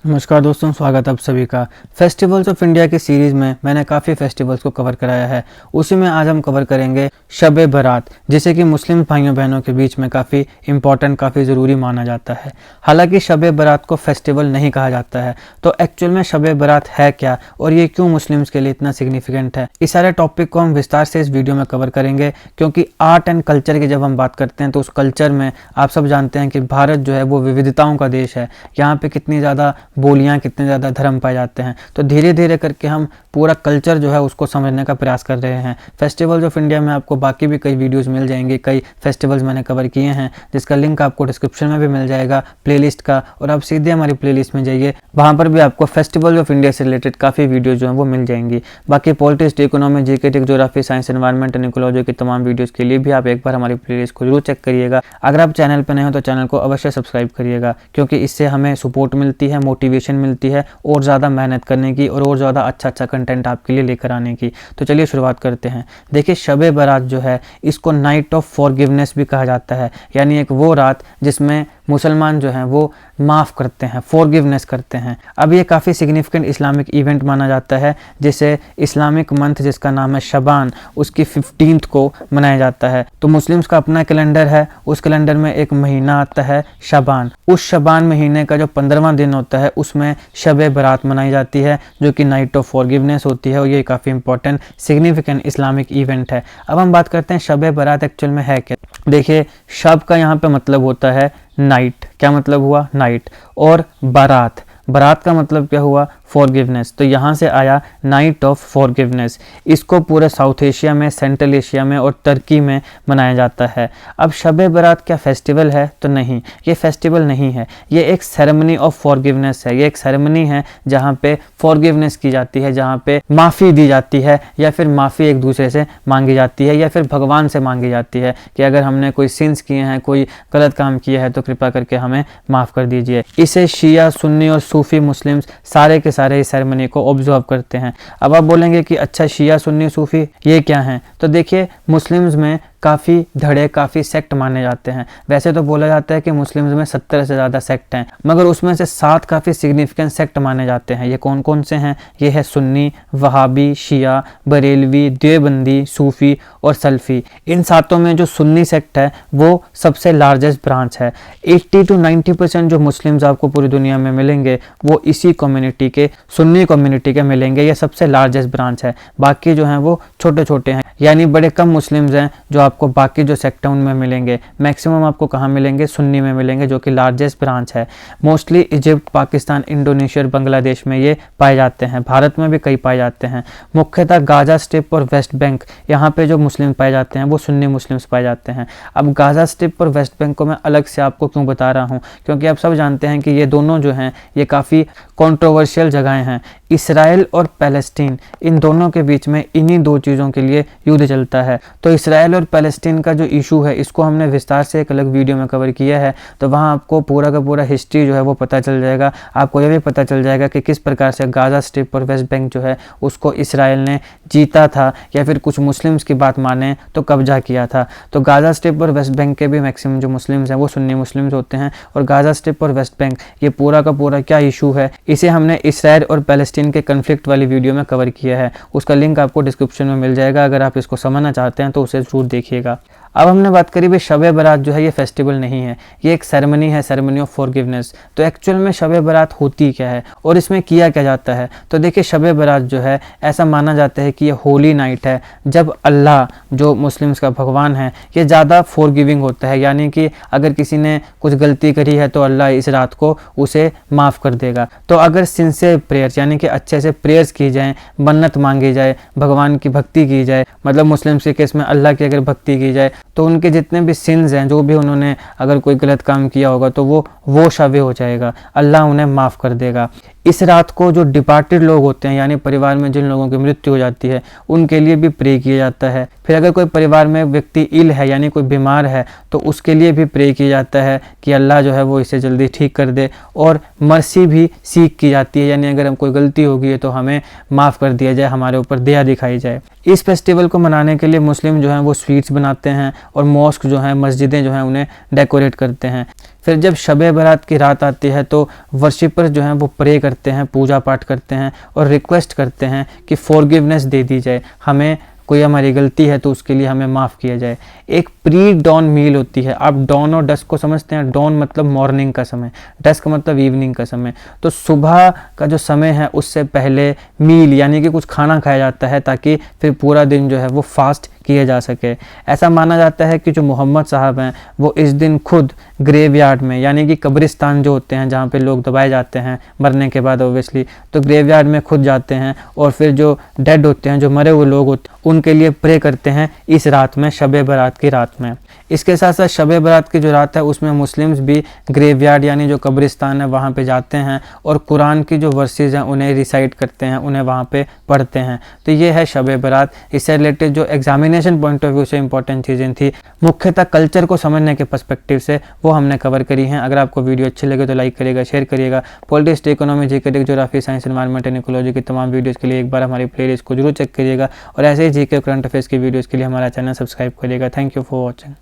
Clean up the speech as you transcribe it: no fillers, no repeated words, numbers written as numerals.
नमस्कार दोस्तों, स्वागत आप सभी का। फेस्टिवल्स ऑफ इंडिया की सीरीज़ में मैंने काफ़ी फेस्टिवल्स को कवर कराया है। उसी में आज हम कवर करेंगे शब-ए बारात, जिसे कि मुस्लिम भाइयों बहनों के बीच में काफ़ी इम्पॉर्टेंट, काफ़ी ज़रूरी माना जाता है। हालांकि शब-ए बारात को फेस्टिवल नहीं कहा जाता है, तो एक्चुअल में शब-ए बारात है क्या और ये क्यों मुस्लिम्स के लिए इतना सिग्निफिकेंट है, इस सारे टॉपिक को हम विस्तार से इस वीडियो में कवर करेंगे। क्योंकि आर्ट एंड कल्चर की जब हम बात करते हैं तो उस कल्चर में आप सब जानते हैं कि भारत जो है वो विविधताओं का देश है। यहाँ पे कितनी ज़्यादा बोलियां, कितने ज़्यादा धर्म पाए जाते हैं। तो धीरे धीरे करके हम पूरा कल्चर जो है उसको समझने का प्रयास कर रहे हैं। फेस्टिवल्स ऑफ इंडिया में आपको बाकी भी कई वीडियोस मिल जाएंगे, कई फेस्टिवल्स मैंने कवर किए हैं, जिसका लिंक आपको डिस्क्रिप्शन में भी मिल जाएगा प्लेलिस्ट का। और आप सीधे हमारी प्लेलिस्ट में जाइए, वहाँ पर भी आपको फेस्टिवल ऑफ इंडिया से रिलेटेड काफ़ी वीडियोज़ जो हैं वो मिल जाएंगी। बाकी politics, economy, GK, geography, science, environment and ecology की तमाम वीडियोज़ के लिए भी आप एक बार हमारी प्लेलिस्ट को जरूर चेक करिएगा। अगर आप चैनल पर नए हो तो चैनल को अवश्य सब्सक्राइब करिएगा, क्योंकि इससे हमें सपोर्ट मिलती है, मोटिवेशन मिलती है और ज़्यादा मेहनत करने की और ज़्यादा अच्छा कंटेंट आपके लिए लेकर आने की। तो चलिए शुरुआत करते हैं। देखिए, शब-ए बारात जो है इसको नाइट ऑफ फॉरगिवनेस भी कहा जाता है, यानी एक वो रात जिसमें मुसलमान जो हैं वो माफ़ करते हैं, फॉरगिवनेस करते हैं। अब ये काफ़ी सिग्निफिकेंट इस्लामिक इवेंट माना जाता है, जिसे इस्लामिक मंथ जिसका नाम है शबान, उसकी 15th को मनाया जाता है। तो मुस्लिम्स का अपना कैलेंडर है, उस कैलेंडर में एक महीना आता है शबान। उस शबान महीने का जो 15वां दिन होता है उसमें शब-ए बारात मनाई जाती है, जो कि नाइट ऑफ फॉरगिवनेस होती है। और ये काफ़ी इंपॉर्टेंट सिग्निफिकेंट इस्लामिक इवेंट है। अब हम बात करते हैं शब-ए बारात एक्चुअल में है क्या। देखिए, शब का यहाँ पे मतलब होता है नाइट। क्या मतलब हुआ? नाइट। और बारात, बारात का मतलब क्या हुआ? फॉरगिवनेस। तो यहाँ से आया नाइट ऑफ फॉरगिवनेस। इसको पूरे साउथ एशिया में, सेंट्रल एशिया में और तुर्की में मनाया जाता है। अब शब-ए बारात क्या फेस्टिवल है? तो नहीं, ये फेस्टिवल नहीं है, ये एक सेरेमनी ऑफ फॉरगिवनेस है। ये एक सेरेमनी है जहाँ पे फॉरगिवनेस की जाती है, जहाँ पे माफ़ी दी जाती है, या फिर माफ़ी एक दूसरे से मांगी जाती है, या फिर भगवान से मांगी जाती है कि अगर हमने कोई सिंस किए हैं, कोई गलत काम किया है तो कृपा करके हमें माफ़ कर दीजिए। इसे शिया, सुन्नी और सूफी मुस्लिम्स सारे के सारे इस सेरेमनी को ऑब्जर्व करते हैं। अब आप बोलेंगे कि अच्छा, शिया, सुन्नी, सूफी ये क्या हैं? तो देखिए, मुस्लिम्स में काफ़ी धड़े, काफ़ी सेक्ट माने जाते हैं। वैसे तो बोला जाता है कि मुस्लिम्स में 70 से ज़्यादा सेक्ट हैं, मगर उसमें से 7 काफ़ी सिग्निफिकेंट सेक्ट माने जाते हैं। ये कौन कौन से हैं? ये है सुन्नी, वहाबी, शिया, बरेलवी, देवबंदी, सूफ़ी और सल्फ़ी। इन 7 में जो सुन्नी सेक्ट है वो सबसे लार्जेस्ट ब्रांच है। 80 to 90% जो मुस्लिम्स आपको पूरी दुनिया में मिलेंगे वो इसी कम्युनिटी के, सुन्नी कम्युनिटी के मिलेंगे। ये सबसे लार्जेस्ट ब्रांच है। बाकी जो हैं वो छोटे छोटे हैं, यानी बड़े कम मुस्लिम्स हैं जो आपको बाकी जो सेक्ट उनमें मिलेंगे। मैक्सिमम आपको कहाँ मिलेंगे? सुन्नी में मिलेंगे, जो कि लार्जेस्ट ब्रांच है। मोस्टली इजिप्ट, पाकिस्तान, इंडोनेशिया और बांग्लादेश में ये पाए जाते हैं। भारत में भी कई पाए जाते हैं। मुख्यतः गाज़ा स्ट्रिप और वेस्ट बैंक, यहाँ पे जो मुस्लिम पाए जाते हैं वो सुन्नी मुस्लिम्स पाए जाते हैं। अब गाज़ा स्ट्रिप और वेस्ट बैंक को मैं अलग से आपको क्यों बता रहा हूँ, क्योंकि आप सब जानते हैं कि ये दोनों जो हैं ये काफ़ी कंट्रोवर्शियल जगहें हैं। इसराइल और पैलेस्टीन, इन दोनों के बीच में इन्हीं 2 चीज़ों के लिए युद्ध चलता है। तो इसराइल और पैलेस्टीन का जो इशू है इसको हमने विस्तार से एक अलग वीडियो में कवर किया है। तो वहाँ आपको पूरा का पूरा हिस्ट्री जो है वो पता चल जाएगा। आपको यह भी पता चल जाएगा कि किस प्रकार से गाज़ा स्ट्रिप और वेस्ट बैंक जो है उसको इसराइल ने जीता था, या फिर कुछ मुस्लिम्स की बात माने तो कब्जा किया था। तो गाज़ा स्ट्रिप और वेस्ट बैंक के भी मैक्सिमम जो मुस्लिम्स हैं वो सुन्नी मुस्लिम्स होते हैं। और गाज़ा स्ट्रिप और वेस्ट बैंक ये पूरा का पूरा क्या इशू है, इसे हमने इसराइल और पैलेस्टीन के कन्फ्लिक्ट वाली वीडियो में कवर किया है। उसका लिंक आपको डिस्क्रिप्शन में मिल जाएगा। अगर आप इसको समझना चाहते हैं तो उसे जरूर देखिएगा। अब हमने बात करी भाई, शब-ए बारात जो है ये फेस्टिवल नहीं है, ये एक सेरेमनी है, सेरेमनी ऑफ फॉरगिवनेस। तो एक्चुअल में शब-ए बारात होती क्या है और इसमें किया क्या जाता है? तो देखिए, शब-ए बारात जो है ऐसा माना जाता है कि ये होली नाइट है, जब अल्लाह, जो मुस्लिम्स का भगवान है, ये ज़्यादा फॉरगिविंग होता है। यानी कि अगर किसी ने कुछ गलती करी है तो अल्लाह इस रात को उसे माफ़ कर देगा। तो अगर सिंसियर प्रेयर्स, यानी कि अच्छे से प्रेयर्स की जाए, मन्नत मांगी जाए, भगवान की भक्ति की जाए, मतलब मुस्लिम्स के केस में अल्लाह की अगर भक्ति की जाए, तो उनके जितने भी सिन्स हैं, जो भी उन्होंने अगर कोई गलत काम किया होगा तो वो शवे हो जाएगा, अल्लाह उन्हें माफ़ कर देगा। इस रात को जो डिपार्टेड लोग होते हैं, यानी परिवार में जिन लोगों की मृत्यु हो जाती है, उनके लिए भी प्रे किया जाता है। फिर अगर कोई परिवार में व्यक्ति इल है, यानी कोई बीमार है, तो उसके लिए भी प्रे किया जाता है कि अल्लाह जो है वो इसे जल्दी ठीक कर दे। और मर्सी भी सीख की जाती है, यानी अगर हम कोई गलती होगी है तो हमें माफ़ कर दिया जाए, हमारे ऊपर दया दिखाई जाए। इस फेस्टिवल को मनाने के लिए मुस्लिम जो हैं वो स्वीट्स बनाते हैं और मॉस्क जो हैं, मस्जिदें जो हैं, उन्हें डेकोरेट करते हैं। फिर जब शब बारात की रात आती है तो वर्शिपर जो हैं वो प्रे करते हैं, पूजा पाठ करते हैं और रिक्वेस्ट करते हैं कि फॉरगिवनेस दे दी जाए, हमें कोई हमारी गलती है तो उसके लिए हमें माफ़ किया जाए। एक प्री डॉन मील होती है। आप डॉन और डस्क को समझते हैं। डॉन मतलब मॉर्निंग का समय, डस्क मतलब इवनिंग का समय। तो सुबह का जो समय है उससे पहले मील यानी कि कुछ खाना खाया जाता है ताकि फिर पूरा दिन जो है वो फास्ट किए जा सके। ऐसा माना जाता है कि जो मोहम्मद साहब हैं वो इस दिन खुद ग्रेवयार्ड में यानी कि कब्रिस्तान जो होते हैं जहाँ पे लोग दबाए जाते हैं मरने के बाद ओबियसली, तो ग्रेवयार्ड में खुद जाते हैं और फिर जो डेड होते हैं, जो मरे हुए लोग होते हैं, उनके लिए प्रे करते हैं इस रात में, शब बारात की रात में। इसके साथ साथ शब बारात की जो रात है उसमें मुस्लिम्स भी ग्रेवयार्ड यानी जो कब्रिस्तान है वहाँ पे जाते हैं और कुरान की जो वर्सेस हैं उन्हें रिसाइट करते हैं, उन्हें वहाँ पे पढ़ते हैं। तो ये है शब बारात। इससे रिलेटेड जो एग्जामिनेशन पॉइंट ऑफ व्यू से इंपॉर्टेंट चीज़ें थी, मुख्यतः कल्चर को समझने के पर्सपेक्टिव से, वो हमने कवर करी हैं। अगर आपको वीडियो अच्छी लगे तो लाइक करिएगा, शेयर करिएगा। Politics, economy, GK, geography, science, environment and ecology की तमाम वीडियोज़ के लिए एक बार हमारी प्लेलिस्ट को जरूर चेक करिएगा और ऐसे ही जीके करंट अफेयर्स की वीडियोज़ के लिए हमारा चैनल सब्सक्राइब करिएगा। Thank you for watching.